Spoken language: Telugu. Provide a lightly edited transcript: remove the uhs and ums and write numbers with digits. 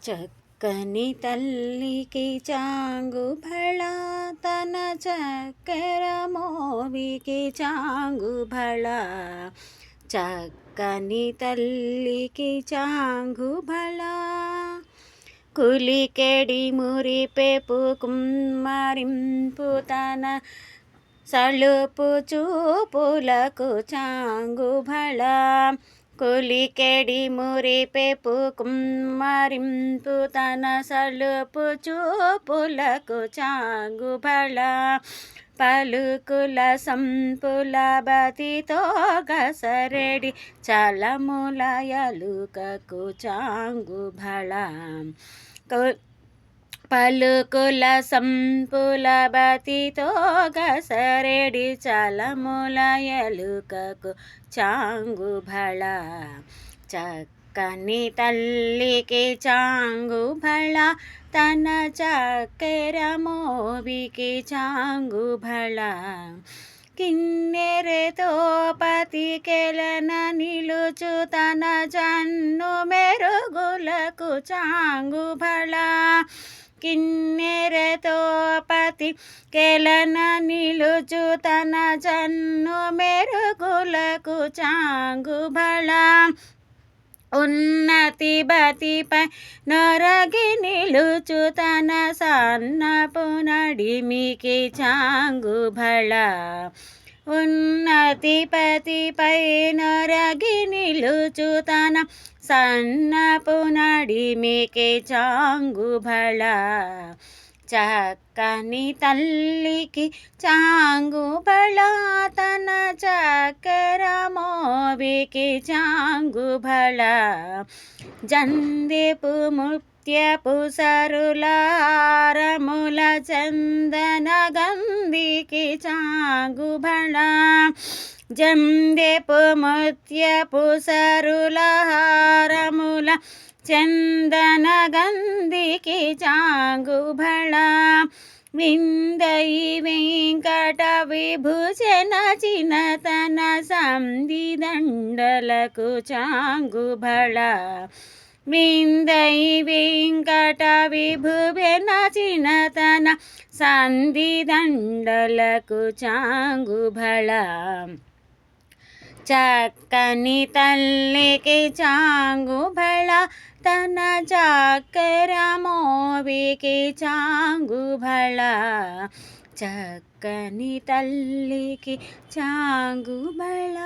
చక్కని తల్లికి చాంగుబళ తన చక్కెర మోవికి చాంగుబళ. చక్కని తల్లికి చాంగుబళ. కులికెడి మురిపెపు కుమ్మరింపు తన సలుపు చూపులకు చాంగుబళ. కులికెడి మురిపెపు కుమ్మరింపు తన సలుపు చూపులకు చాంగుబళ. పలుకుల సంపుల బతితో గసరెడి చలముల ఎలుకకు చాంగుబళ. పలుకుల సంపుల బతితో గసరెడి చలముల ఎలుకకు చాంగుబళ. చక్కని తల్లికి చాంగుబళ తన చక్కెర మోవికి చాంగుబళ. కిన్నెరతో పతికెలన నిలుచు తన జన్ను మెరుగులకు చాంగుబళ. కిన్నెరతో పతికెలన నిలుచు తన జన్ను మెరుగులకు చాంగుబళ. ఉన్నతి బతిపై నొరగి నిలుచు తన సన్నపు నడిమికి చాంగుబళ. ఉన్నతి పతిపై నొరగి నిలుచు తన సన్నపు నడిమికి చాంగుబళ. చక్కని తల్లికి చాంగుబళ తన చక్కెర మోవికి చాంగుబళ. జందెపు ముత్యపు సరుల హారముల చందన గంధికి చాంగుబళ. జందెపు ముత్యపు సరుల హారముల చందన గంధికి చాంగుబళ. విందై వెంకట విభూషణ చినతన సంధి దండలకు చాంగుబళ. విందై వెంకట విభూషణ చినతన సంధి దండలకు చాంగుబళ. చక్కని తల్లికి చాంగుబళ తన చక్కెర మోవికి చాంగుబళ. చక్కని తల్లికి చాంగుబళ.